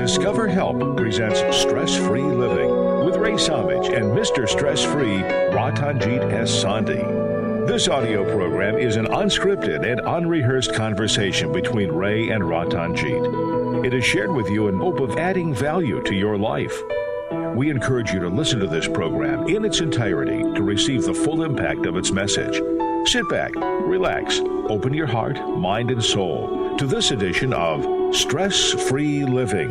Discover Help presents Stress-Free Living with Ray Samich and Mr. Stress-Free Ratanjit S. Sandhi. This audio program is an unscripted and unrehearsed conversation between Ray and Ratanjit. It is shared with you in hope of adding value to your life. We encourage you to listen to this program in its entirety to receive the full impact of its message. Sit back, relax, open your heart, mind, and soul to this edition of Stress-Free Living.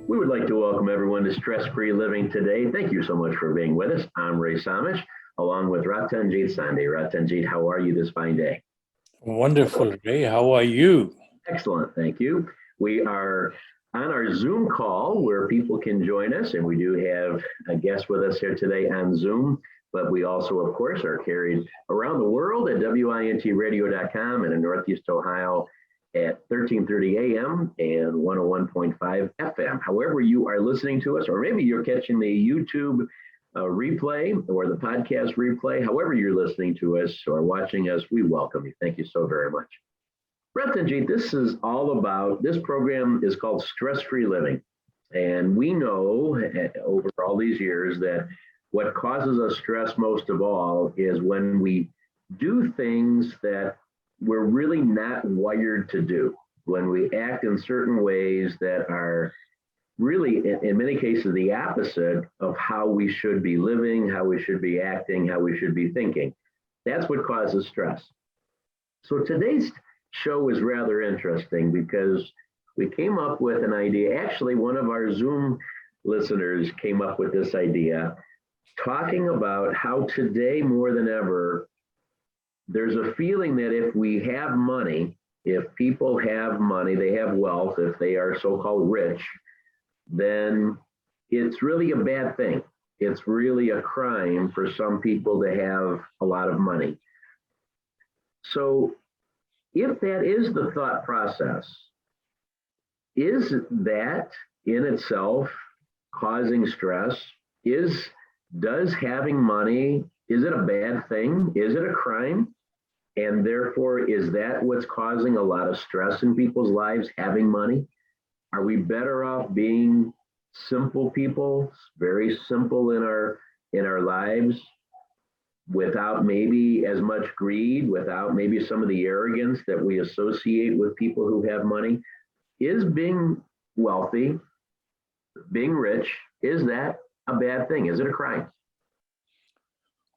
We would like to welcome everyone to Stress-Free Living today. Thank you so much for being with us. I'm Ray Samich, along with Ratanjit Sandhi. Ratanjit, how are you this fine day? Wonderful, Ray. How are you? Excellent, thank you. We are on our Zoom call where people can join us, and we do have a guest with us here today on Zoom, but we also, of course, are carried around the world at wintradio.com and in Northeast Ohio at 1330 AM and 101.5 FM. However you are listening to us, or maybe you're catching the YouTube replay or the podcast replay, however you're listening to us or watching us, we welcome you. Thank you so very much. Ratanjit, this program is called Stress-Free Living. And we know over all these years that what causes us stress most of all is when we do things that we're really not wired to do, when we act in certain ways that are really, in many cases, the opposite of how we should be living, how we should be acting, how we should be thinking. That's what causes stress. So today's show is rather interesting because we came up with an idea. Actually, one of our Zoom listeners came up with this idea, talking about how today more than ever, there's a feeling that if we have money, if people have money, they have wealth, if they are so-called rich, then it's really a bad thing. It's really a crime for some people to have a lot of money. So if that is the thought process, is that in itself causing stress? Does having money, is it a bad thing? Is it a crime? And therefore, is that what's causing a lot of stress in people's lives, having money? Are we better off being simple people, very simple in our lives, without maybe as much greed, without maybe some of the arrogance that we associate with people who have money? Is being wealthy, being rich, is that a bad thing? Is it a crime?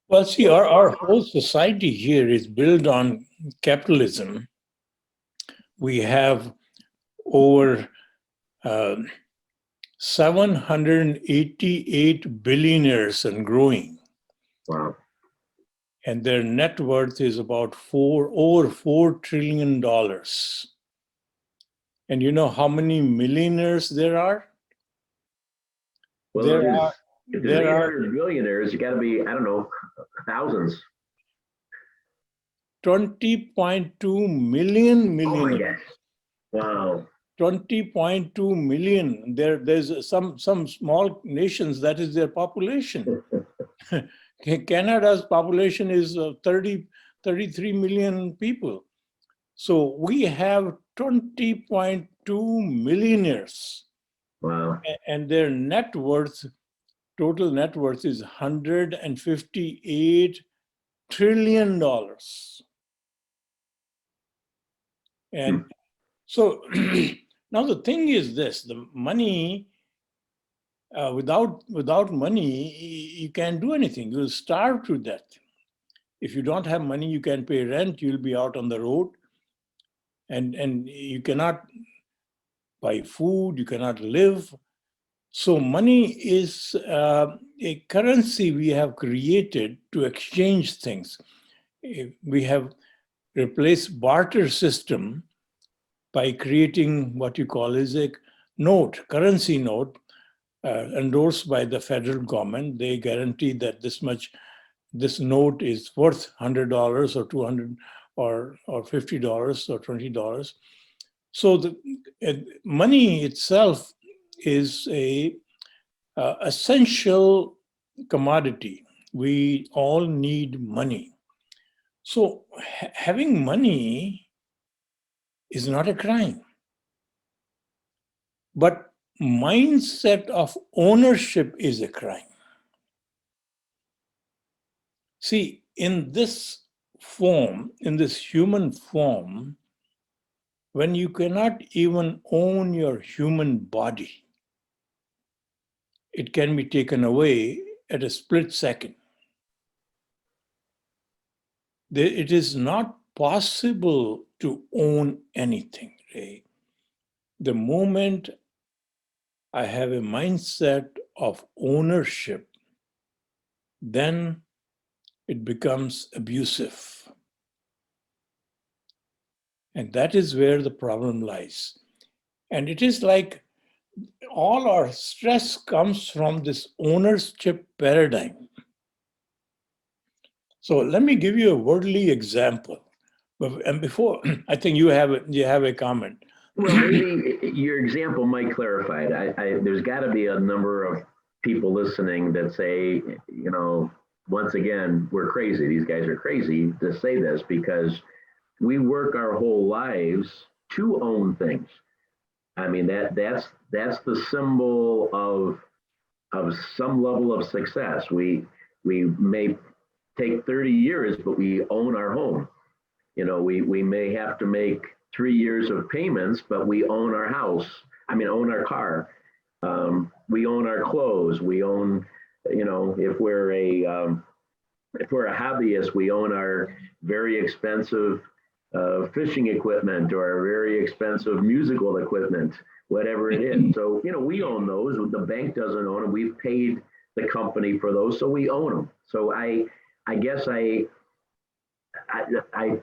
Well, see, our whole society here is built on capitalism. We have over 788 billionaires and growing. Wow. And their net worth is about over $4 trillion. And you know how many millionaires there are? Well, if there's 800 billionaires, you got to be, I don't know, thousands. 20.2 million millionaires. Oh my gosh. Wow. 20.2 million. There's some small nations, that is their population. Canada's population is 33 million people. So we have 20.2 millionaires. Wow. And their net worth, total net worth is $158 trillion. And so now the thing is this, the money, without money, you can't do anything. You'll starve to death. If you don't have money, you can't pay rent, you'll be out on the road. And you cannot buy food, you cannot live. So money is a currency we have created to exchange things. We have replaced barter system by creating what you call is a note, currency note, endorsed by the federal government. They guarantee that this note is worth $100 or $200 or $50 or $20. So the money itself is a essential commodity. We all need money. So having money is not a crime. But mindset of ownership is a crime. See, in this form, in this human form, when you cannot even own your human body, it can be taken away at a split second. It is not possible to own anything, Ray. The moment I have a mindset of ownership, then it becomes abusive. And that is where the problem lies. And it is like all our stress comes from this ownership paradigm. So let me give you a worldly example. And before, I think you have a comment. Well, maybe your example might clarify it. There's got to be a number of people listening that say, once again, we're crazy. These guys are crazy to say this because we work our whole lives to own things. I mean, that's the symbol of some level of success. We may take 30 years, but we own our home. We may have to make 3 years of payments, but we own our house. Own our car. We own our clothes. We own, if we're a hobbyist, we own our very expensive fishing equipment or our very expensive musical equipment, whatever it is. So, we own those. The bank doesn't own them. We've paid the company for those, so we own them. So I guess I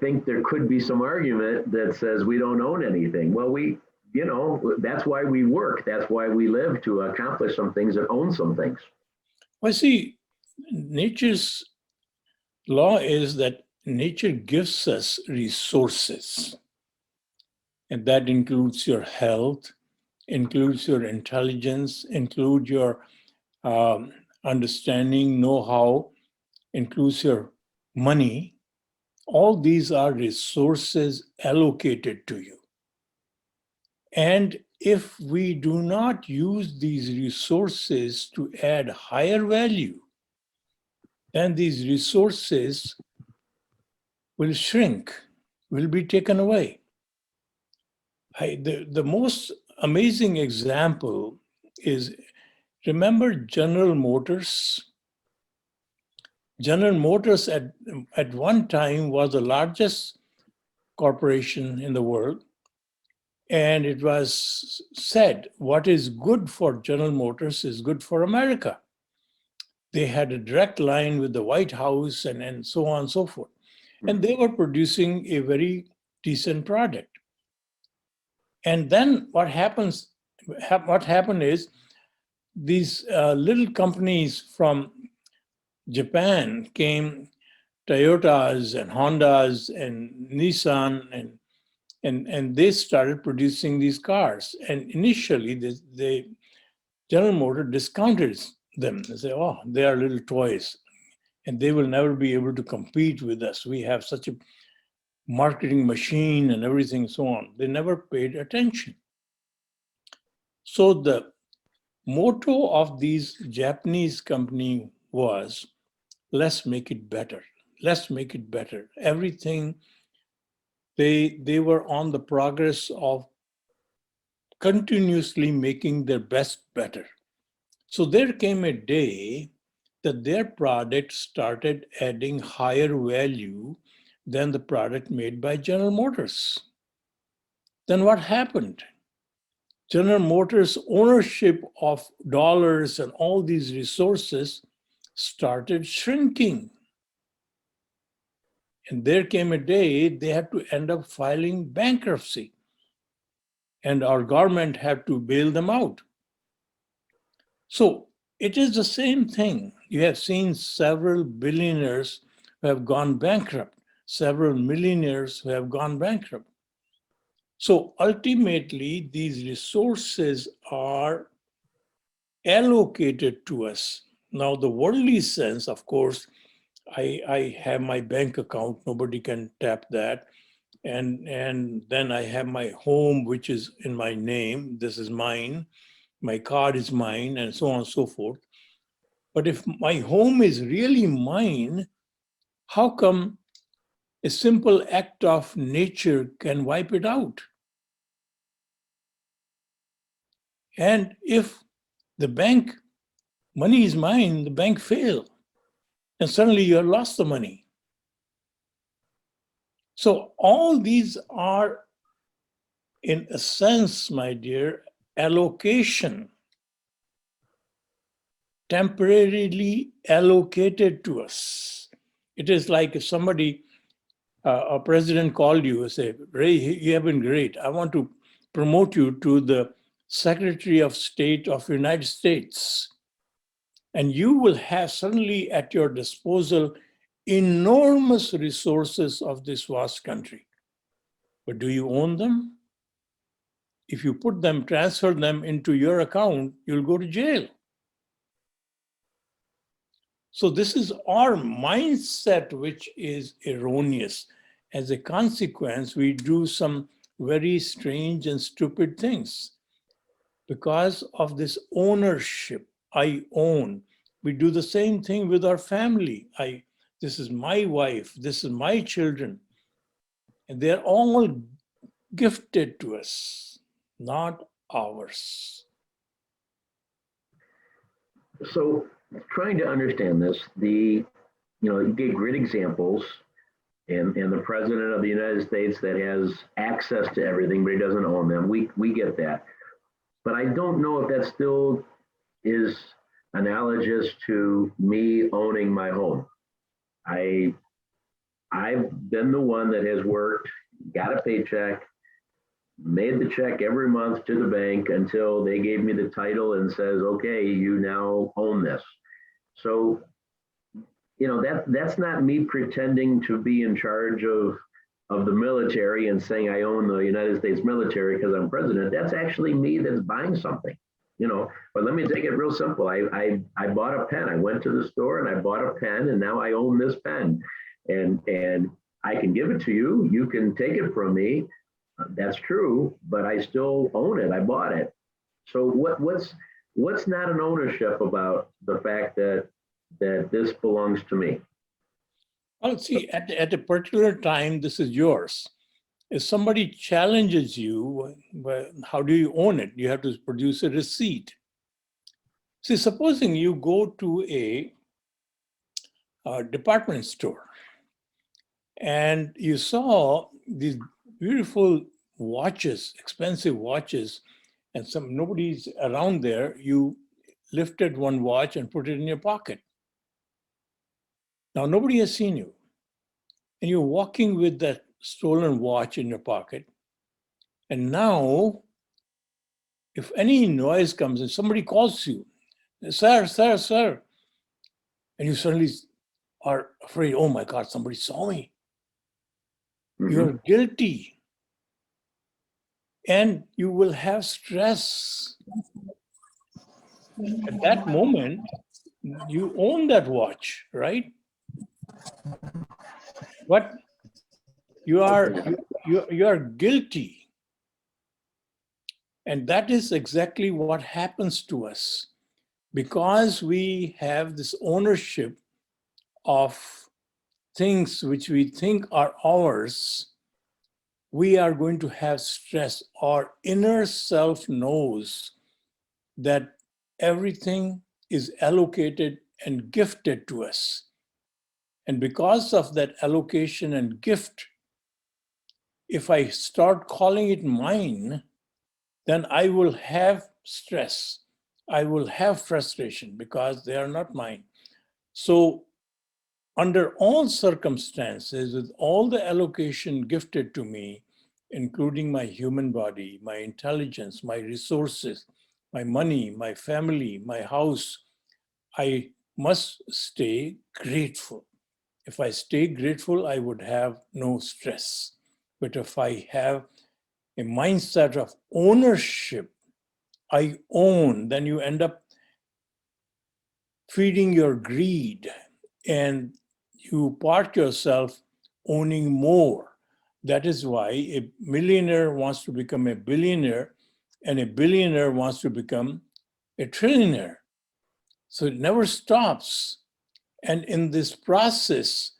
think there could be some argument that says we don't own anything. Well, that's why we work. That's why we live, to accomplish some things and own some things. Well, see, nature's law is that nature gives us resources. And that includes your health, includes your intelligence, includes your understanding, know-how, includes your money. All these are resources allocated to you. And if we do not use these resources to add higher value, then these resources will shrink, will be taken away. The most amazing example is, remember General Motors? General Motors at one time was the largest corporation in the world. And it was said, what is good for General Motors is good for America. They had a direct line with the White House and so on and so forth. And they were producing a very decent product. And then what happened is these little companies from Japan came, Toyotas and Hondas and Nissan, and they started producing these cars. And initially, the General Motors discounted them. They say, oh, they are little toys, and they will never be able to compete with us. We have such a marketing machine and everything, so on. They never paid attention. So the motto of these Japanese company was, let's make it better. Let's make it better. Everything, they were on the progress of continuously making their best better. So there came a day that their product started adding higher value than the product made by General Motors. Then what happened? General Motors' ownership of dollars and all these resources started shrinking. And there came a day they had to end up filing bankruptcy. And our government had to bail them out. So it is the same thing. You have seen several billionaires who have gone bankrupt, several millionaires who have gone bankrupt. So ultimately, these resources are allocated to us. Now, the worldly sense, of course, I have my bank account, nobody can tap that. and then I have my home, which is in my name. This is mine. My car is mine, and so on and so forth. But if my home is really mine, how come a simple act of nature can wipe it out? And if the bank money is mine, the bank fail, and suddenly you have lost the money. So all these are, in a sense, my dear, allocation, temporarily allocated to us. It is like if somebody, a president called you and say, Ray, you have been great. I want to promote you to the Secretary of State of the United States. And you will have suddenly at your disposal enormous resources of this vast country. But do you own them? If you put them, transfer them into your account, you'll go to jail. So this is our mindset, which is erroneous. As a consequence, we do some very strange and stupid things because of this ownership. I own. We do the same thing with our family. This is my wife, this is my children. And they're all gifted to us, not ours. So trying to understand this, you gave great examples, and the president of the United States that has access to everything, but he doesn't own them. We get that. But I don't know if that still is analogous to me owning my home. I've been the one that has worked, got a paycheck, made the check every month to the bank until they gave me the title and says, okay, you now own this. So, that's not me pretending to be in charge of the military and saying I own the United States military because I'm president. That's actually me that's buying something, But let me take it real simple. I bought a pen. I went to the store and I bought a pen, and now I own this pen. And I can give it to you. You can take it from me. That's true, but I still own it. I bought it. So what's not an ownership about the fact that this belongs to me? Well, see, at a particular time, this is yours. If somebody challenges you, well, how do you own it? You have to produce a receipt. See, supposing you go to a department store and you saw these beautiful watches, expensive watches, and nobody's around there, you lifted one watch and put it in your pocket. Now, nobody has seen you. And you're walking with that stolen watch in your pocket. And now, if any noise comes and somebody calls you, sir, sir, sir, and you suddenly are afraid, oh my God, somebody saw me. Mm-hmm. You're guilty. And you will have stress. At that moment, you own that watch, right? But you are guilty. And that is exactly what happens to us. Because we have this ownership of things which we think are ours, we are going to have stress. Our inner self knows that everything is allocated and gifted to us. And because of that allocation and gift, if I start calling it mine, then I will have stress. I will have frustration because they are not mine. So under all circumstances, with all the allocation gifted to me, including my human body, my intelligence, my resources, my money, my family, my house, I must stay grateful. If I stay grateful, I would have no stress. But if I have a mindset of ownership, I own, then you end up feeding your greed and you park yourself owning more. That is why a millionaire wants to become a billionaire and a billionaire wants to become a trillionaire. So it never stops. And in this process,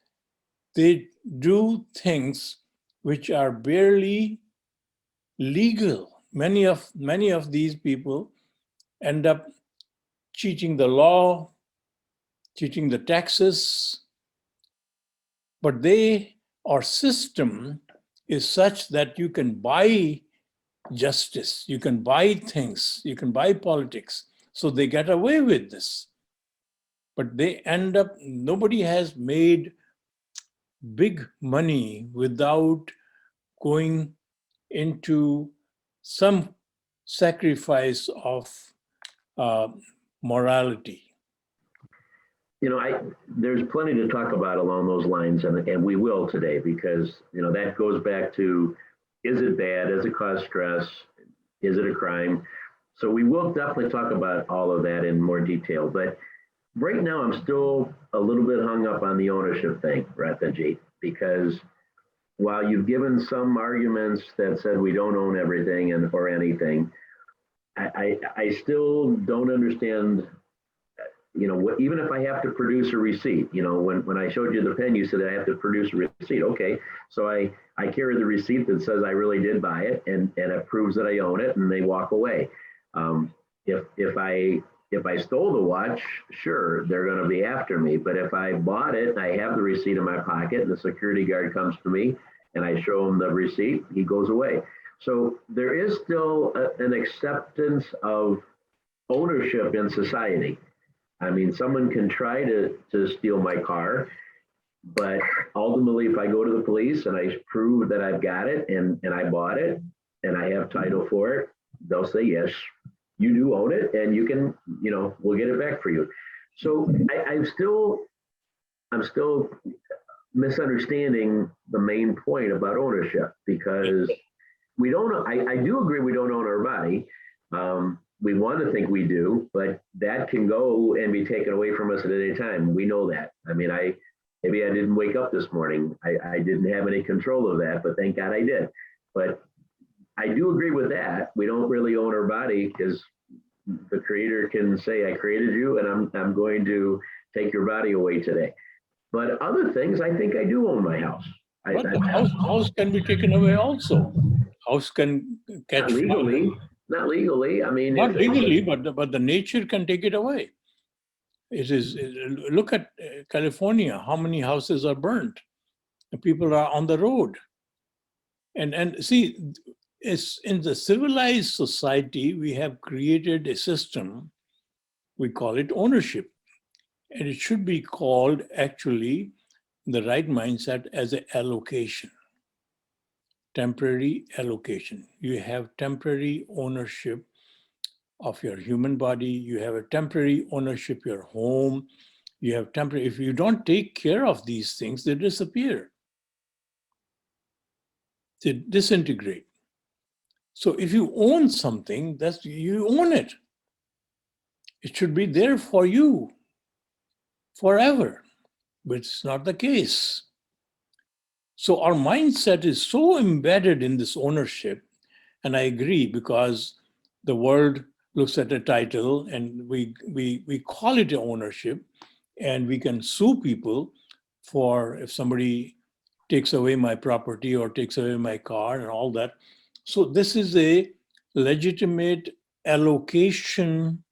they do things which are barely legal. Many of these people end up cheating the law, cheating the taxes, but our system is such that you can buy justice, you can buy things, you can buy politics. So they get away with this. But they end up, nobody has made big money without going into some sacrifice of morality. There's plenty to talk about along those lines, and we will today, because that goes back to, is it bad? Does it cause stress? Is it a crime? So we will definitely talk about all of that in more detail. But right now, I'm still a little bit hung up on the ownership thing, Ratanjit, because while you've given some arguments that said we don't own everything or anything, I still don't understand. Even if I have to produce a receipt, when I showed you the pen, you said I have to produce a receipt. Okay, so I carry the receipt that says I really did buy it, and it proves that I own it, and they walk away. If I stole the watch, sure, they're going to be after me. But if I bought it, I have the receipt in my pocket, and the security guard comes to me, and I show him the receipt, he goes away. So there is still an acceptance of ownership in society. I mean, someone can try to steal my car, but ultimately, if I go to the police and I prove that I've got it and I bought it and I have title for it, they'll say, yes, you do own it, and you can, we'll get it back for you. So I'm still misunderstanding the main point about ownership, because we don't. I do agree we don't own our body. We want to think we do, but that can go and be taken away from us at any time. We know that. I mean, maybe I didn't wake up this morning. I didn't have any control of that, but thank God I did. But I do agree with that. We don't really own our body, because the Creator can say, I created you, and I'm going to take your body away today. But other things, I think I do own my house. But the house can be taken away also. House can catch fire. Not legally. I mean, not legally, but the nature can take it away. It is. Look at California. How many houses are burnt? And people are on the road. And see, it's in the civilized society, we have created a system. We call it ownership, and it should be called, actually, the right mindset, as an allocation. Temporary allocation. You have temporary ownership of your human body. You have a temporary ownership of your home. You have temporary. If you don't take care of these things, they disappear. They disintegrate. So if you own something, you own it. It should be there for you forever, but it's not the case. So our mindset is so embedded in this ownership, and I agree, because the world looks at a title and we call it ownership, and we can sue people for if somebody takes away my property or takes away my car and all that. So this is a legitimate allocation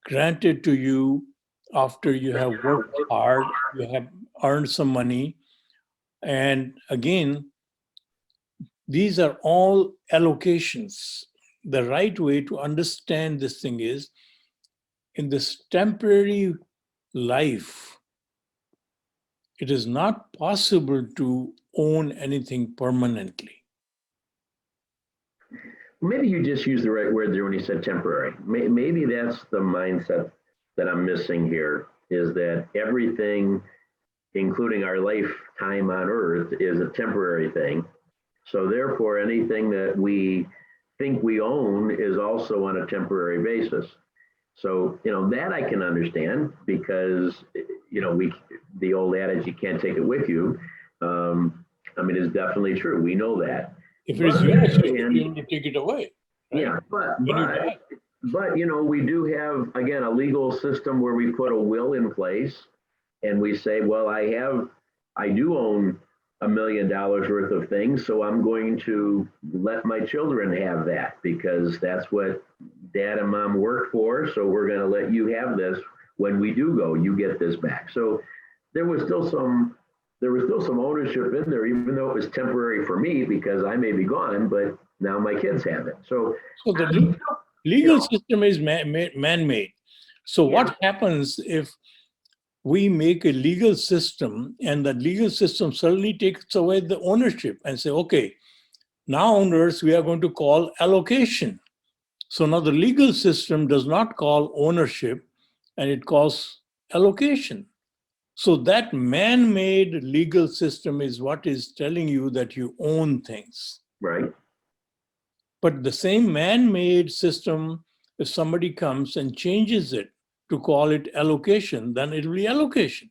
granted to you after you have worked hard, you have earned some money. And again, these are all allocations. The right way to understand this thing is, in this temporary life, it is not possible to own anything permanently. Maybe you just used the right word there when you said temporary. Maybe that's the mindset that I'm missing here, is that everything, including our lifetime on Earth, is a temporary thing. So therefore, anything that we think we own is also on a temporary basis. So, that I can understand, because, the old adage, you can't take it with you. I mean, it's definitely true. We know that. If it is yours, you'll be able to take it away. Right? Yeah, When but you know, we do have, again, a legal system where we put a will in place and we say, well, I do own $1 million worth of things, so I'm going to let my children have that because that's what dad and mom work for. So we're going to let you have this. When we do go, you get this back. So there was still some ownership in there, even though it was temporary for me because I may be gone, but now my kids have it. So the legal system is man-made. So what happens if we make a legal system and the legal system suddenly takes away the ownership and say, okay, now owners, we are going to call allocation. So now the legal system does not call ownership and it calls allocation. So that man-made legal system is what is telling you that you own things. right. But the same man-made system, if somebody comes and changes it to call it allocation, then it will be allocation.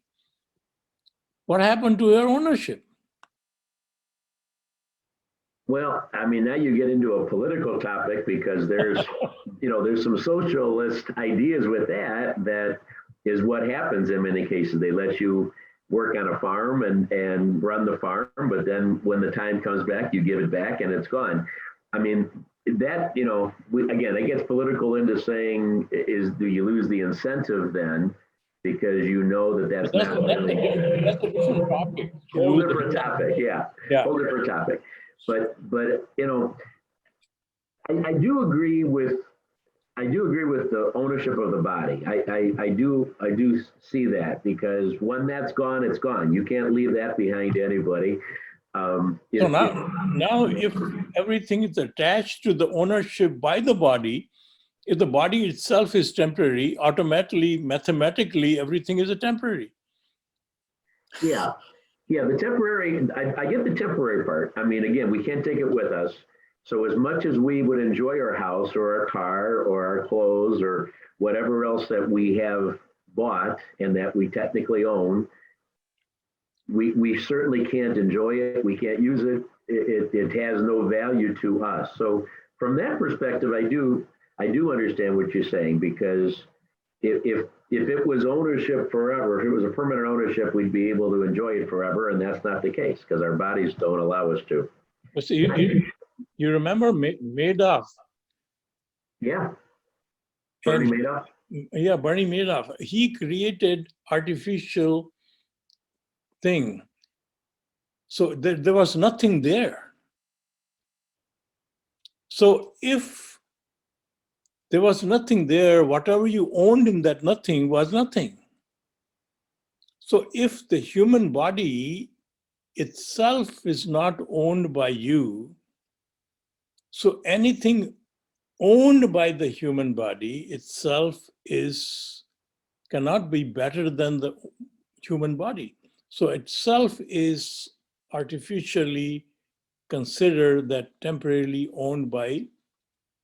What happened to your ownership? Well, I mean, now you get into a political topic because there's, there's some socialist ideas with that is what happens in many cases. They let you work on a farm and run the farm, but then when the time comes back, you give it back and it's gone. I mean, that, again, it gets political into saying, do you lose the incentive then? Because you know that's not really. That's a different topic. Whole different topic, yeah. Whole different topic. But I do agree with the ownership of the body. I do see that because when that's gone, it's gone. You can't leave that behind to anybody. So now, if everything is attached to the ownership by the body, if the body itself is temporary, automatically, mathematically, everything is a temporary. Yeah. The temporary, I get the temporary part. I mean, again, we can't take it with us. So as much as we would enjoy our house or our car or our clothes or whatever else that we have bought and that we technically own, we certainly can't enjoy it. We can't use it. It has no value to us. So from that perspective, I do understand what you're saying, because if it was ownership forever, if it was a permanent ownership, we'd be able to enjoy it forever, and that's not the case because our bodies don't allow us to. So you remember Madoff? Yeah. Bernie Madoff? Yeah, Bernie Madoff. He created artificial thing. So there was nothing there. So if there was nothing there, whatever you owned in that nothing was nothing. So if the human body itself is not owned by you, so anything owned by the human body itself cannot be better than the human body. So itself is artificially considered that temporarily owned by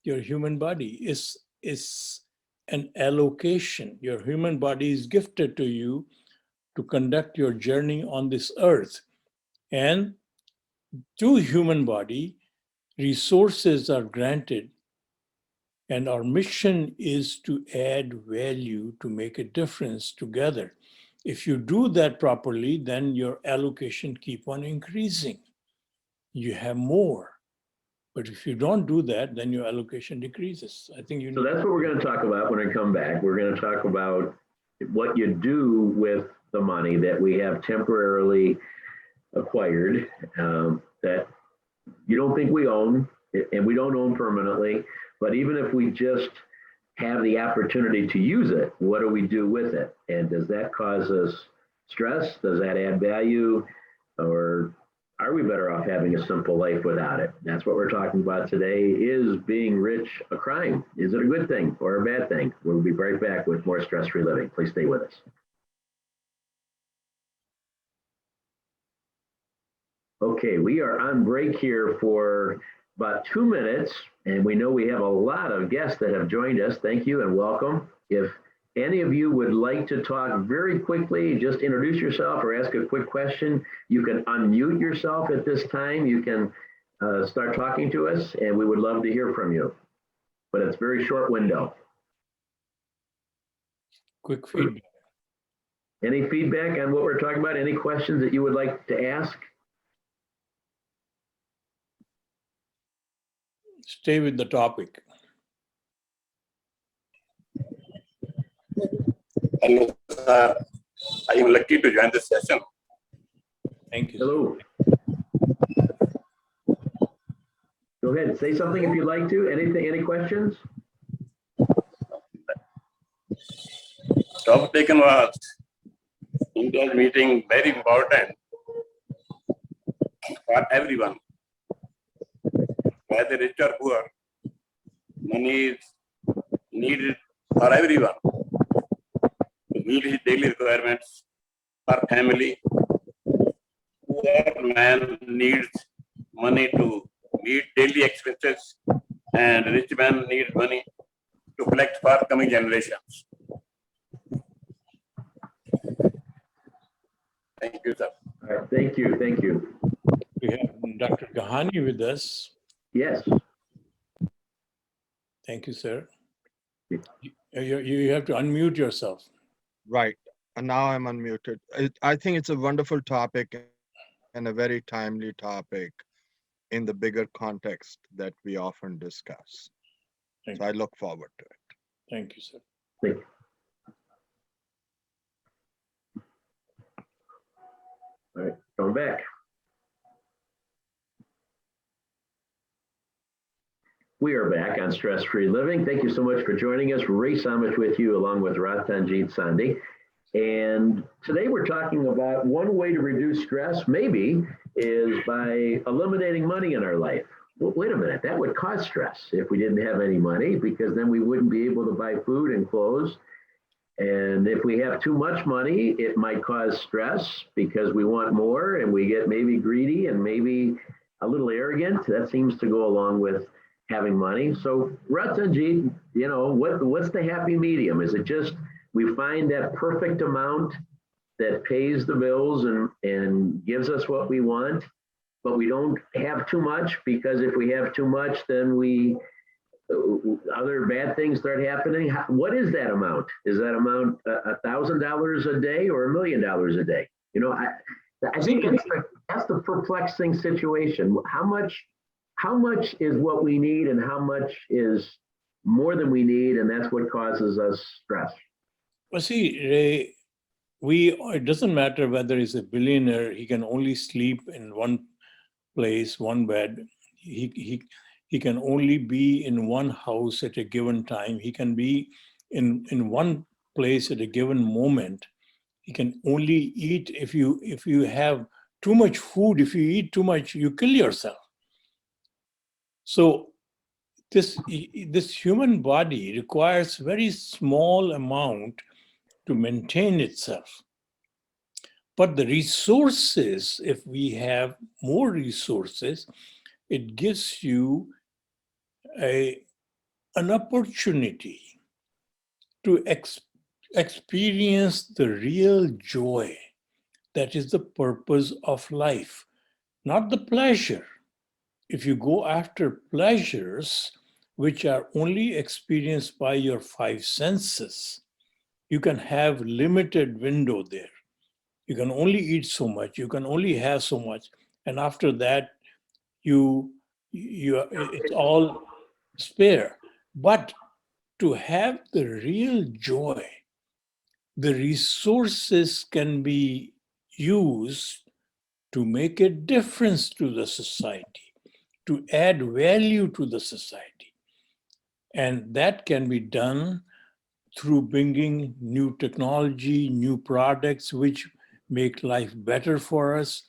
your human body is an allocation. Your human body is gifted to you to conduct your journey on this earth. And to human body, resources are granted. And our mission is to add value, to make a difference together. If you do that properly, then your allocation keep on increasing. You have more. But if you don't do that, then your allocation decreases. I think So that's what we're going to talk about when I come back. We're going to talk about what you do with the money that we have temporarily acquired, that you don't think we own, and we don't own permanently. But even if we just have the opportunity to use it, what do we do with it? And does that cause us stress? Does that add value? Or are we better off having a simple life without it? That's what we're talking about today. Is being rich a crime? Is it a good thing or a bad thing? We'll be right back with more Stress-Free Living. Please stay with us. Okay, we are on break here for about 2 minutes, and we know we have a lot of guests that have joined us. Thank you and welcome. If any of you would like to talk very quickly, just introduce yourself or ask a quick question, you can unmute yourself at this time. You can start talking to us, and we would love to hear from you. But it's a very short window. Quick feedback. Any feedback on what we're talking about? Any questions that you would like to ask? Stay with the topic. Hello, sir. I am lucky to join this session. Thank you. Hello. Go ahead, say something if you'd like to. Anything, any questions? Topic taken was India's meeting very important for everyone, whether rich or poor. Money is needed for everyone to meet his daily requirements for family. Poor man needs money to meet daily expenses, and rich man needs money to collect for coming generations. Thank you, sir. All right, thank you, thank you. We have Dr. Gahani with us. Yes. Thank you, sir. You have to unmute yourself. Right. And now I'm unmuted. I think it's a wonderful topic and a very timely topic in the bigger context that we often discuss. Thank So I look forward to it. Thank you, sir. Thank you. All right, going back. We are back on Stress Free Living. Thank you so much for joining us. Ray Samich with you, along with Ratanjit Sandhi. And today we're talking about one way to reduce stress, maybe, is by eliminating money in our life. Well, wait a minute, that would cause stress if we didn't have any money, because then we wouldn't be able to buy food and clothes. And if we have too much money, it might cause stress because we want more and we get maybe greedy and maybe a little arrogant. That seems to go along with having money. So Ratanjit, you know, what's the happy medium? Is it just we find that perfect amount that pays the bills and gives us what we want, but we don't have too much, because if we have too much, then other bad things start happening? What is that amount? Is that amount $1,000 a day or $1 million a day? You know, I think that's the perplexing situation. How much is what we need, and how much is more than we need, and that's what causes us stress? Well, see, Ray, it doesn't matter whether he's a billionaire. He can only sleep in one place, one bed. He can only be in one house at a given time. He can be in one place at a given moment. He can only eat if you have too much food. If you eat too much, you kill yourself. So this human body requires very small amount to maintain itself. But the resources, if we have more resources, it gives you an opportunity to experience the real joy that is the purpose of life, not the pleasure. If you go after pleasures which are only experienced by your five senses, you can have limited window there. You can only eat so much, you can only have so much, and after that it's all spare. But to have the real joy, the resources can be used to make a difference to the society, to add value to the society. And that can be done through bringing new technology, new products which make life better for us,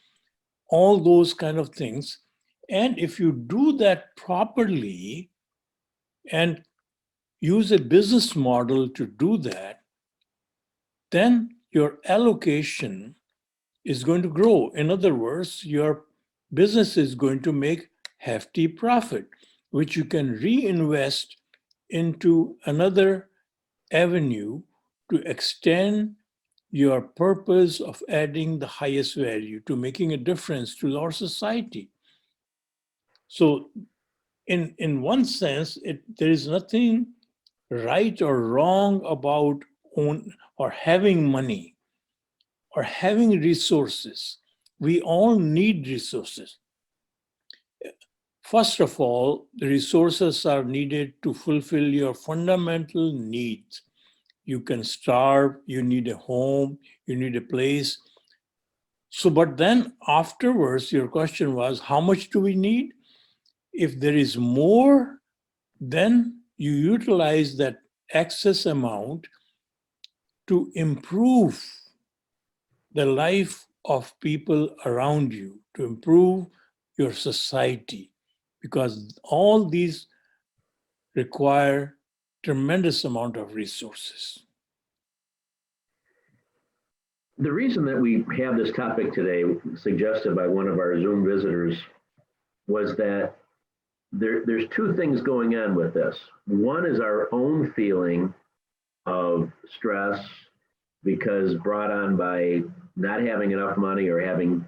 all those kind of things. And if you do that properly and use a business model to do that, then your allocation is going to grow. In other words, your business is going to make hefty profit, which you can reinvest into another avenue to extend your purpose of adding the highest value, to making a difference to our society. So in one sense, there is nothing right or wrong about having money or having resources. We all need resources. First of all, the resources are needed to fulfill your fundamental needs. You can starve, you need a home, you need a place. So, but then afterwards, your question was, how much do we need? If there is more, then you utilize that excess amount to improve the life of people around you, to improve your society, because all these require tremendous amount of resources. The reason that we have this topic today, suggested by one of our Zoom visitors, was that there's two things going on with this. One is our own feeling of stress because brought on by not having enough money or having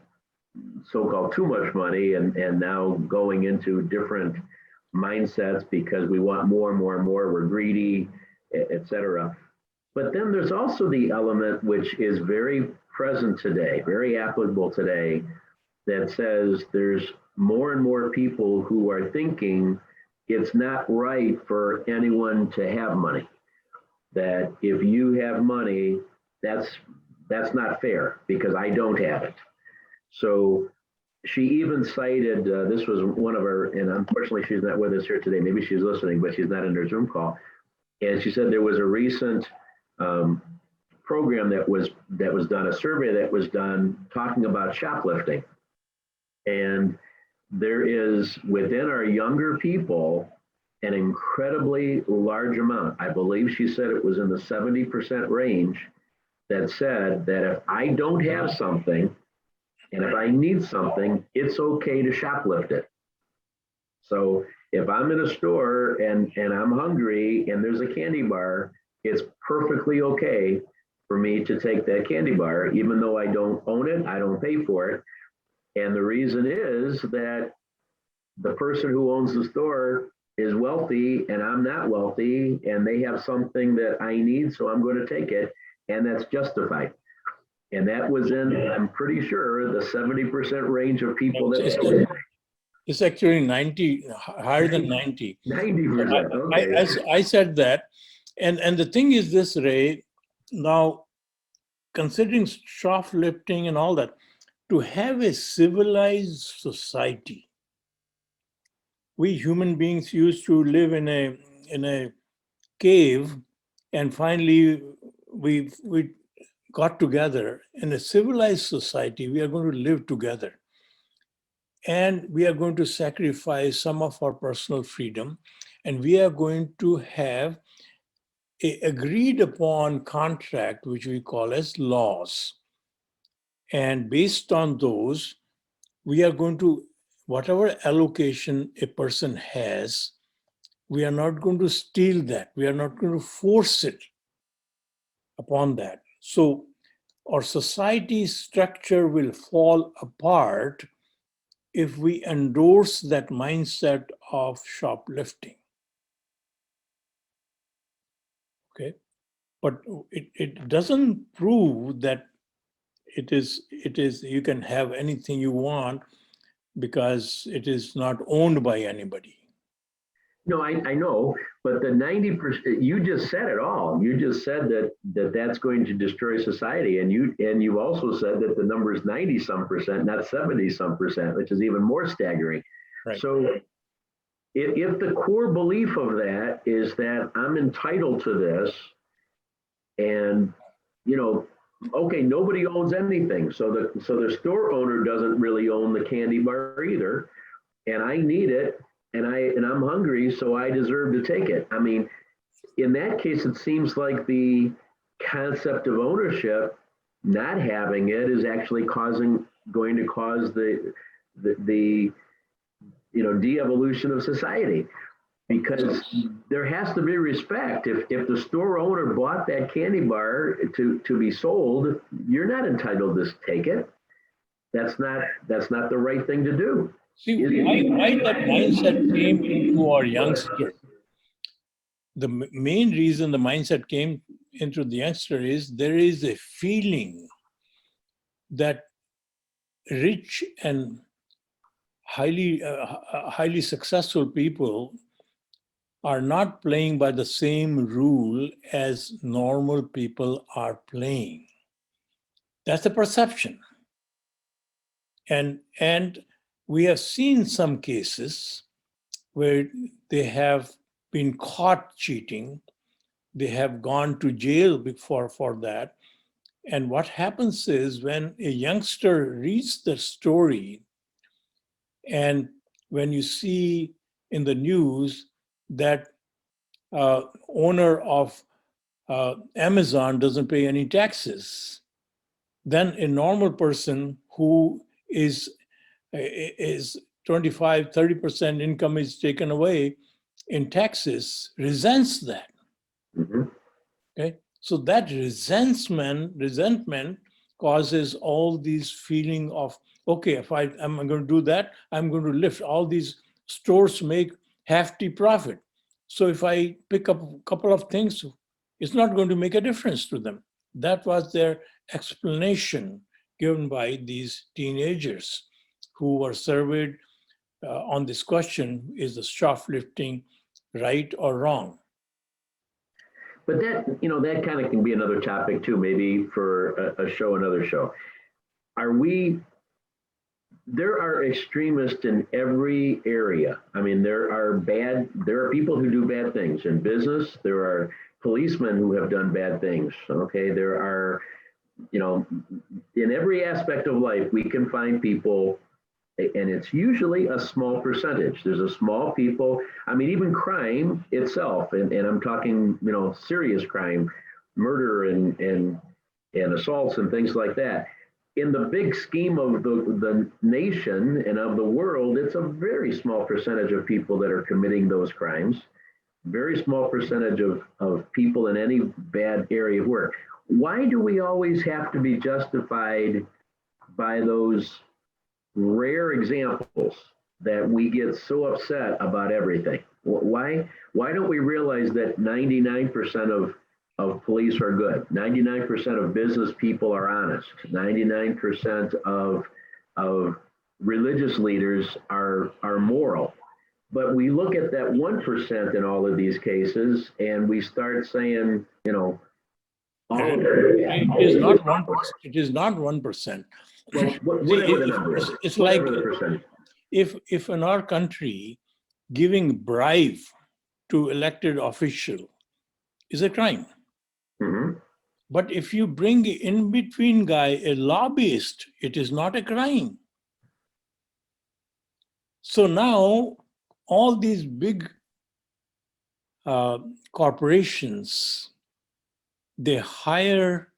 so-called too much money, and now going into different mindsets because we want more and more and more, we're greedy, etc. But then there's also the element which is very present today, very applicable today, that says there's more and more people who are thinking it's not right for anyone to have money. That if you have money, that's not fair because I don't have it. So she even cited, this was one of her, and unfortunately she's not with us here today, maybe she's listening, but she's not in her Zoom call. And she said there was a recent program that was done, a survey that was done talking about shoplifting. And there is within our younger people an incredibly large amount, I believe she said it was in the 70% range, that said that if I don't have something and if I need something, it's okay to shoplift it. So if I'm in a store and I'm hungry and there's a candy bar, it's perfectly okay for me to take that candy bar, even though I don't own it, I don't pay for it. And the reason is that the person who owns the store is wealthy and I'm not wealthy, and they have something that I need, so I'm going to take it, and that's justified. And that was in, I'm pretty sure, the 70% range of people that. It's actually 90, higher than 90. 90%. Okay. I said that. And the thing is this, Ray, now considering shoplifting and all that, to have a civilized society, we human beings used to live in a cave, and finally we got together. In a civilized society, we are going to live together. And we are going to sacrifice some of our personal freedom, and we are going to have a agreed upon contract, which we call as laws. And based on those, we are going to, whatever allocation a person has, we are not going to steal that. We are not going to force it upon that. So our society structure will fall apart if we endorse that mindset of shoplifting. Okay, but it doesn't prove that it is you can have anything you want because it is not owned by anybody. No, I know, but the 90%, you just said it all. You just said that's going to destroy society, and you also said that the number is 90-some%, not 70-some%, which is even more staggering. Right. So if the core belief of that is that I'm entitled to this, and okay, nobody owns anything, so the store owner doesn't really own the candy bar either, and I need it. And I'm hungry, so I deserve to take it. I mean, in that case, it seems like the concept of ownership, not having it, is actually going to cause the de-evolution of society. Because there has to be respect. If the store owner bought that candy bar to be sold, you're not entitled to take it. That's not the right thing to do. See, why that mindset came into our youngster? The main reason the mindset came into the youngster is there is a feeling that rich and highly successful people are not playing by the same rule as normal people are playing. That's the perception. And we have seen some cases where they have been caught cheating. They have gone to jail for that. And what happens is when a youngster reads the story, and when you see in the news that owner of Amazon doesn't pay any taxes, then a normal person who is 25, 30% income is taken away in taxes resents that. Mhm. Okay, so that resentment causes all these feeling of, okay, if I'm going to do that, I'm going to lift. All these stores make hefty profit. So if I pick up a couple of things, it's not going to make a difference to them. That was their explanation given by these teenagers who were surveyed on this question: is the shoplifting right or wrong? But that kind of can be another topic too, maybe for another show. There are extremists in every area. I mean, there are people who do bad things in business. There are policemen who have done bad things. Okay. There are, in every aspect of life, we can find people, and it's usually a small percentage. There's a small people. I mean, even crime itself, and I'm talking, serious crime, murder and assaults and things like that. In the big scheme of the nation and of the world, it's a very small percentage of people that are committing those crimes. Very small percentage of people in any bad area of work. Why do we always have to be justified by those rare examples that we get so upset about everything? Why don't we realize that 99% of police are good, 99% of business people are honest, 99% of religious leaders are moral? But we look at that 1% in all of these cases and we start saying, all of it is not 1%. It is not 1%. Well, whatever the number is. It's like the percentage. If in our country giving bribe to elected official is a crime. Mm-hmm. But if you bring in between guy, a lobbyist, it is not a crime. So now all these big corporations, they hire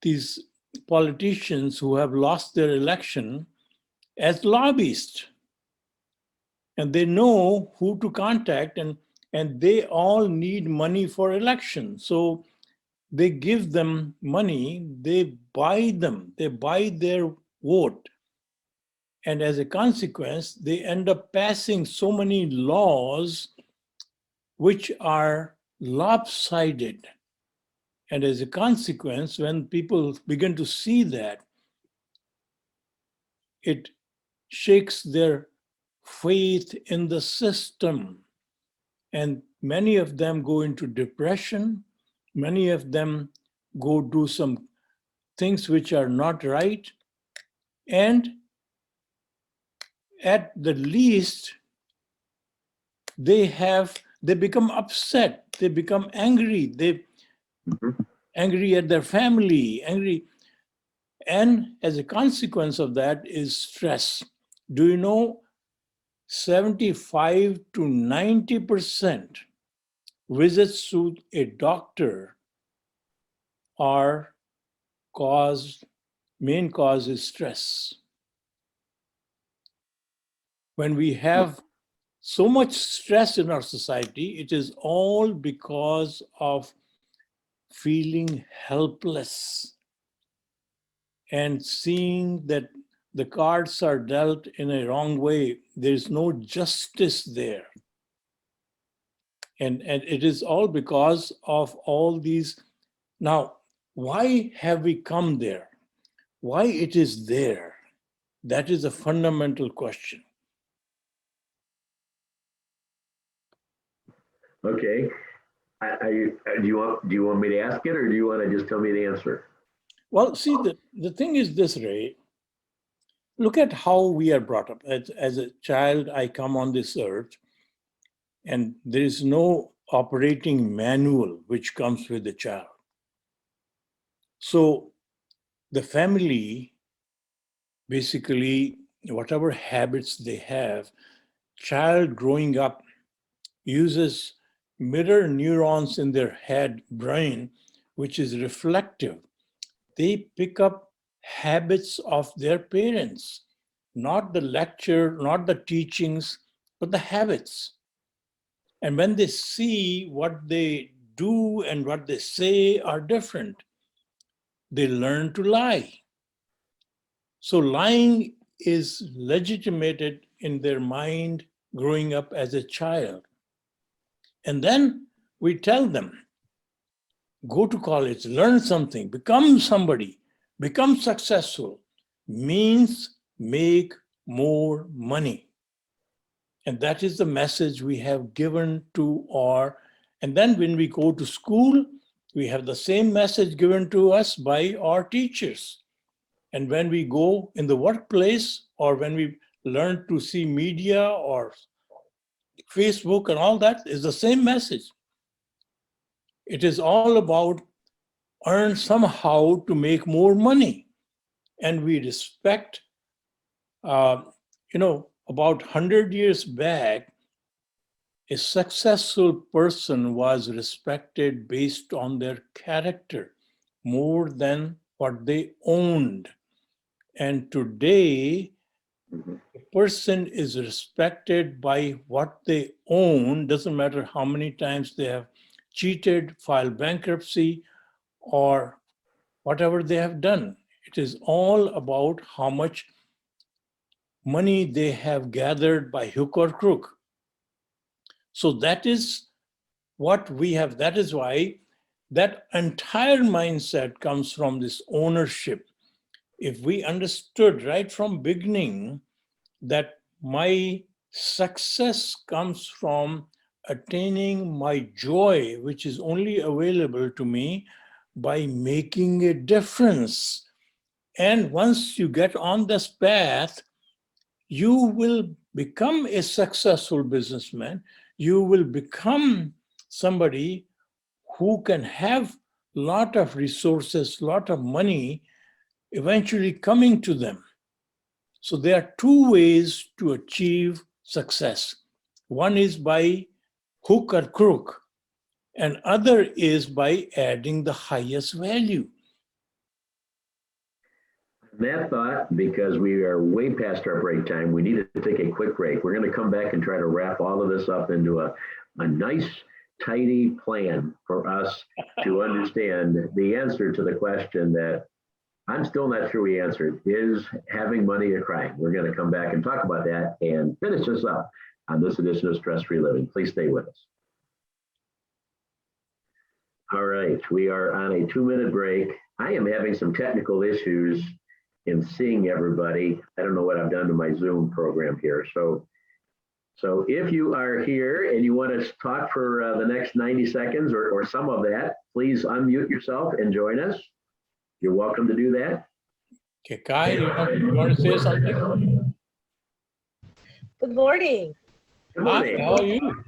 these politicians who have lost their election as lobbyists. And they know who to contact, and they all need money for election. So they give them money, they buy their vote. And as a consequence, they end up passing so many laws which are lopsided. And as a consequence, when people begin to see that, it shakes their faith in the system. And many of them go into depression. Many of them go do some things which are not right. And at the least, they become upset. They become angry. Angry at their family, angry. And as a consequence of that is stress. Do you know 75 to 90% visits to a doctor are main cause is stress. When we have so much stress in our society. It is all because of feeling helpless and seeing that the cards are dealt in a wrong way. There's no justice there. And it is all because of all these. Now, why have we come there? Why it is there? That is a fundamental question. Okay. Do you want me to ask it, or do you want to just tell me the answer? Well, see, the thing is this, Ray. Look at how we are brought up. As a child, I come on this earth, and there is no operating manual which comes with the child. So the family, basically, whatever habits they have, child growing up uses mirror neurons in their head brain, which is reflective. They pick up habits of their parents, not the lecture, not the teachings, but the habits. And when they see what they do and what they say are different, they learn to lie. So lying is legitimated in their mind growing up as a child. And then we tell them, go to college, learn something, become somebody, become successful, means make more money. And that is the message we have given to our, and then when we go to school, we have the same message given to us by our teachers. And when we go in the workplace, or when we learn to see media or Facebook and all that, is the same message. It is all about earn somehow to make more money. And we respect, about 100 years back, a successful person was respected based on their character more than what they owned. And today, a person is respected by what they own. Doesn't matter how many times they have cheated, filed bankruptcy, or whatever they have done. It is all about how much money they have gathered by hook or crook. So that is what we have. That is why that entire mindset comes from this ownership. If we understood right from beginning that my success comes from attaining my joy, which is only available to me by making a difference. And once you get on this path, you will become a successful businessman. You will become somebody who can have a lot of resources, a lot of money eventually coming to them. So there are two ways to achieve success. One is by hook or crook, and other is by adding the highest value. That thought, because we are way past our break time, we need to take a quick break. We're going to come back and try to wrap all of this up into a nice, tidy plan for us to understand the answer to the question that I'm still not sure we answered. Is having money a crime? We're going to come back and talk about that and finish this up on this edition of Stress Free Living. Please stay with us. All right, we are on a 2-minute break. I am having some technical issues in seeing everybody. I don't know what I've done to my Zoom program here. So if you are here and you want to talk for the next 90 seconds or some of that, please unmute yourself and join us. You're welcome to do that. Okay, Kai, you want to say something? Good morning. Good morning. Hi, how are you?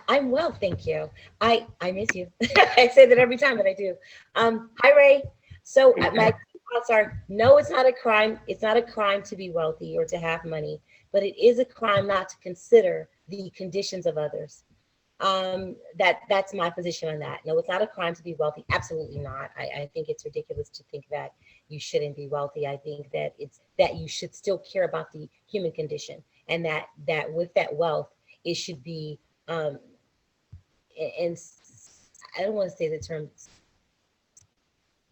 I'm well, thank you. I miss you. I say that every time, but I do. Hi, Ray. So my thoughts are, no, it's not a crime. It's not a crime to be wealthy or to have money, but it is a crime not to consider the conditions of others. That's my position on that. No, it's not a crime to be wealthy. Absolutely not. I think it's ridiculous to think that you shouldn't be wealthy. I think that it's that you should still care about the human condition, and that with that wealth, it should be, and I don't want to say the term,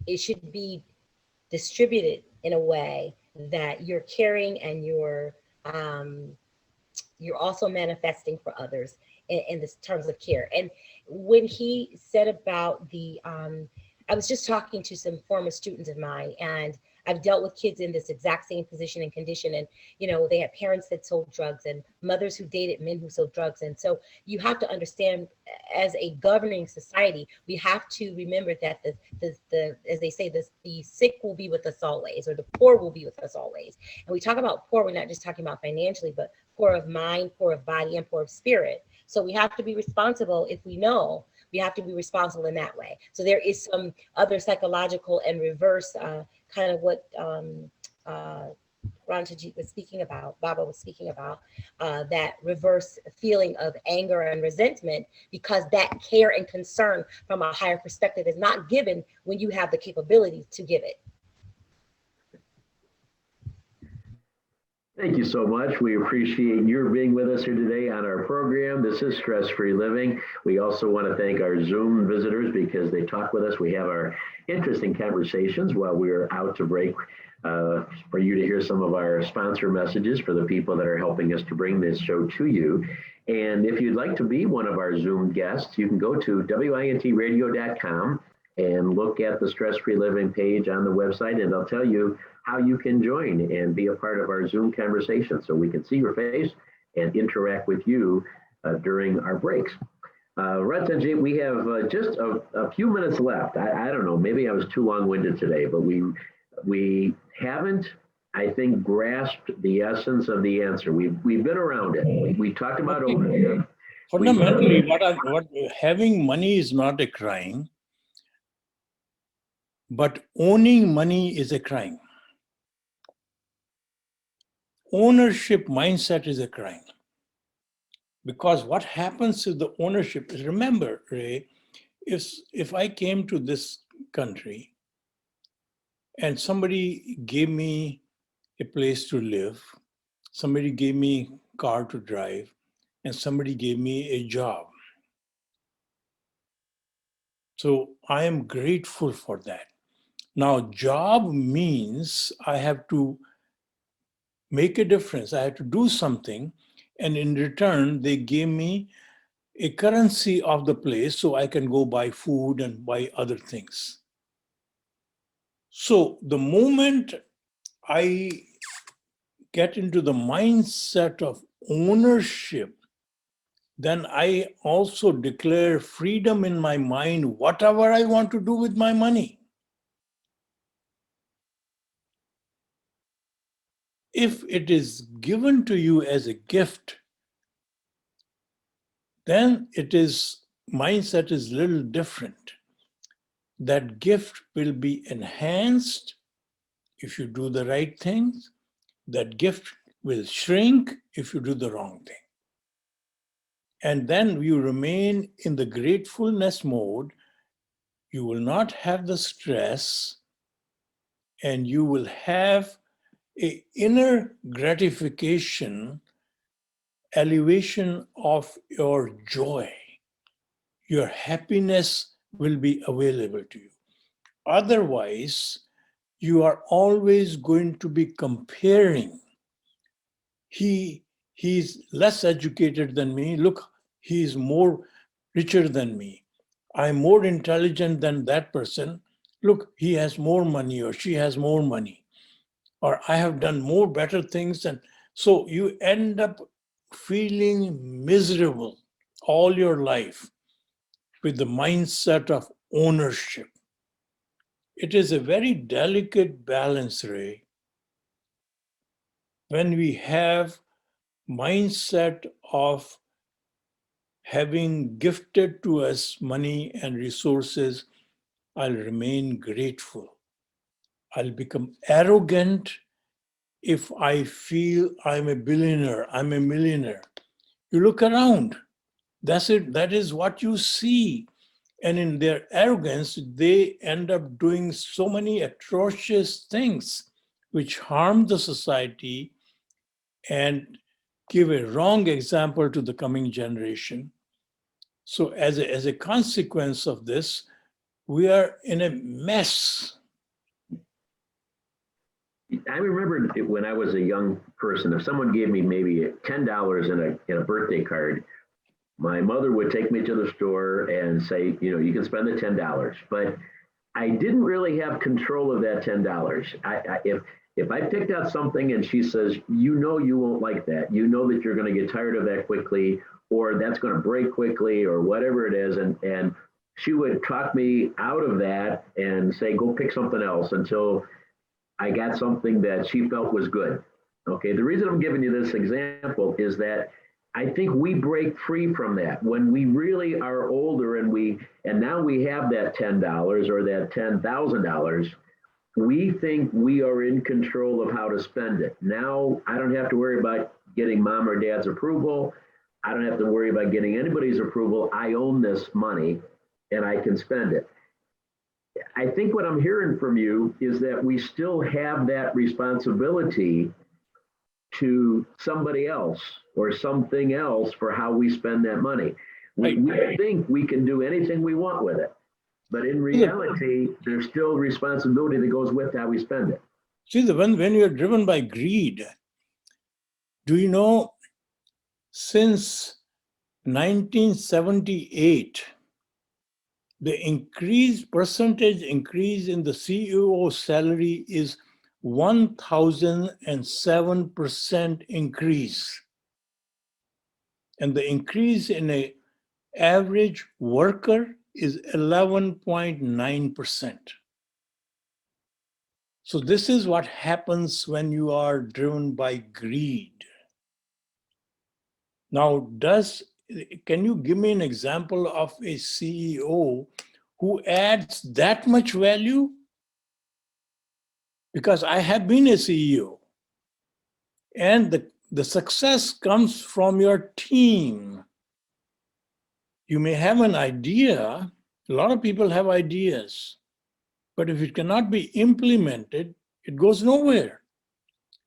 it should be distributed in a way that you're caring and you're also manifesting for others in the terms of care. And when he said about I was just talking to some former students of mine, and I've dealt with kids in this exact same position and condition. And, they had parents that sold drugs and mothers who dated men who sold drugs. And so you have to understand, as a governing society, we have to remember that the as they say, the sick will be with us always, or the poor will be with us always. And we talk about poor, we're not just talking about financially, but poor of mind, poor of body, and poor of spirit. So we have to be responsible. If we know, we have to be responsible in that way. So there is some other psychological and reverse kind of what Ratanjit was speaking about, Baba was speaking about, that reverse feeling of anger and resentment, because that care and concern from a higher perspective is not given when you have the capability to give it. Thank you so much. We appreciate your being with us here today on our program. This is Stress Free Living. We also want to thank our Zoom visitors because they talk with us. We have our interesting conversations while we're out to break, for you to hear some of our sponsor messages for the people that are helping us to bring this show to you. And if you'd like to be one of our Zoom guests, you can go to wintradio.com and look at the Stress Free Living page on the website, and they'll tell you how you can join and be a part of our Zoom conversation so we can see your face and interact with you during our breaks. Ratanjit, we have just a few minutes left. I don't know, maybe I was too long-winded today, but we haven't, I think, grasped the essence of the answer. We've been around it. We talked about ownership. Fundamentally, what having money is not a crime, but owning money is a crime. Ownership mindset is a crime. Because what happens to the ownership is, remember, Ray, if I came to this country and somebody gave me a place to live, somebody gave me a car to drive, and somebody gave me a job. So I am grateful for that. Now, job means I have to make a difference. I have to do something. And in return, they gave me a currency of the place so I can go buy food and buy other things. So the moment I get into the mindset of ownership, then I also declare freedom in my mind, whatever I want to do with my money. If it is given to you as a gift, then mindset is a little different. That gift will be enhanced if you do the right things. That gift will shrink if you do the wrong thing. And then you remain in the gratefulness mode. You will not have the stress, and you will have an inner gratification, elevation of your joy. Your happiness will be available to you. Otherwise, you are always going to be comparing. He's less educated than me. Look, he's more richer than me. I'm more intelligent than that person. Look, he has more money or she has more money. Or I have done more better things. And so you end up feeling miserable all your life with the mindset of ownership. It is a very delicate balance, Ray. When we have mindset of having gifted to us money and resources, I'll remain grateful. I'll become arrogant if I feel I'm a billionaire, I'm a millionaire. You look around, that's it. That is what you see. And in their arrogance, they end up doing so many atrocious things which harm the society and give a wrong example to the coming generation. So as a consequence of this, we are in a mess. I remember when I was a young person, if someone gave me maybe $10 in a birthday card, my mother would take me to the store and say, you can spend the $10. But I didn't really have control of that $10. If I picked out something and she says, you won't like that, that you're going to get tired of that quickly, or that's going to break quickly, or whatever it is, and she would talk me out of that and say, go pick something else until I got something that she felt was good. Okay, the reason I'm giving you this example is that I think we break free from that when we really are older and now we have that $10 or that $10,000. We think we are in control of how to spend it. Now I don't have to worry about getting mom or dad's approval. I don't have to worry about getting anybody's approval. I own this money and I can spend it. I think what I'm hearing from you is that we still have that responsibility to somebody else or something else for how we spend that money. We think we can do anything we want with it. But in reality, there's still responsibility that goes with how we spend it. See, when you're driven by greed, do you know, since 1978, the percentage increase in the CEO salary is 1,007% increase. And the increase in an average worker is 11.9%. So this is what happens when you are driven by greed. Now, can you give me an example of a CEO who adds that much value? Because I have been a CEO, and the success comes from your team. You may have an idea, a lot of people have ideas, but if it cannot be implemented, it goes nowhere.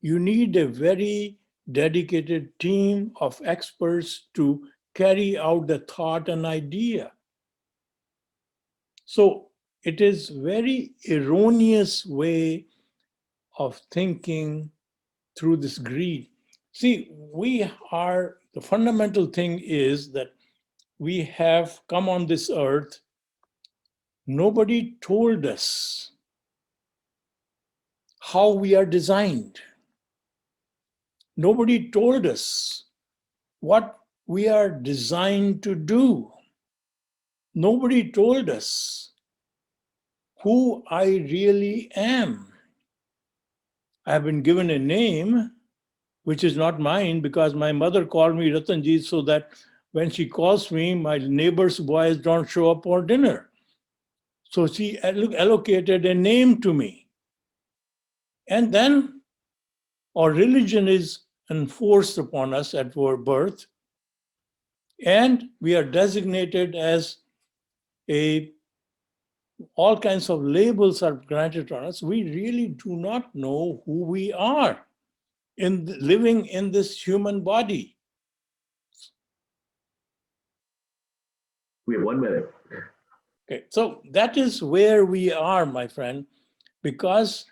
You need a very dedicated team of experts to carry out the thought and idea. So it is very erroneous way of thinking through this greed. See, the fundamental thing is that we have come on this earth. Nobody told us how we are designed. Nobody told us what we are designed to do. Nobody told us who I really am. I've been given a name, which is not mine, because my mother called me Ratanjit so that when she calls me, my neighbor's boys don't show up for dinner. So she allocated a name to me. And then our religion is enforced upon us at our birth, and we are designated as all kinds of labels are granted on us. We really do not know who we are living in this human body. We have 1 minute. Okay, so that is where we are, my friend, because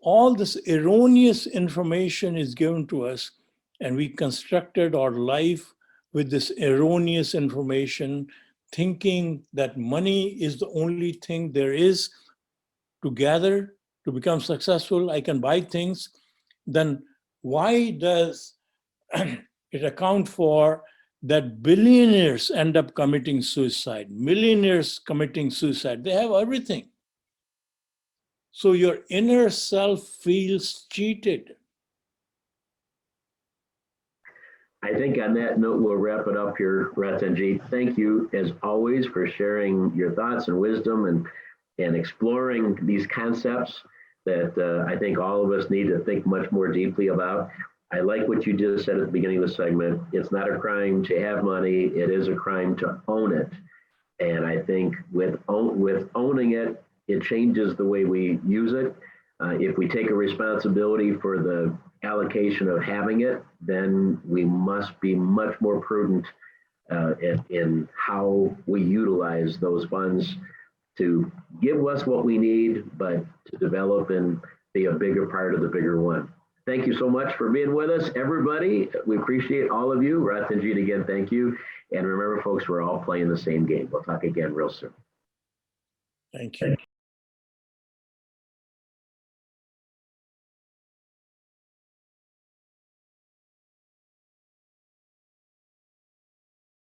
all this erroneous information is given to us, and we constructed our life with this erroneous information, thinking that money is the only thing there is to gather to become successful. I can buy things. Then why does it account for that billionaires end up committing suicide, millionaires committing suicide? They have everything. So your inner self feels cheated. I think on that note, we'll wrap it up here, Ratanjit. Thank you, as always, for sharing your thoughts and wisdom and exploring these concepts that I think all of us need to think much more deeply about. I like what you just said at the beginning of the segment. It's not a crime to have money. It is a crime to own it. And I think with owning it, it changes the way we use it. If we take a responsibility for the allocation of having it, then we must be much more prudent in how we utilize those funds to give us what we need, but to develop and be a bigger part of the bigger one. Thank you so much for being with us, everybody. We appreciate all of you. Ratanjit, again, thank you. And remember, folks, we're all playing the same game. We'll talk again real soon. Thank you.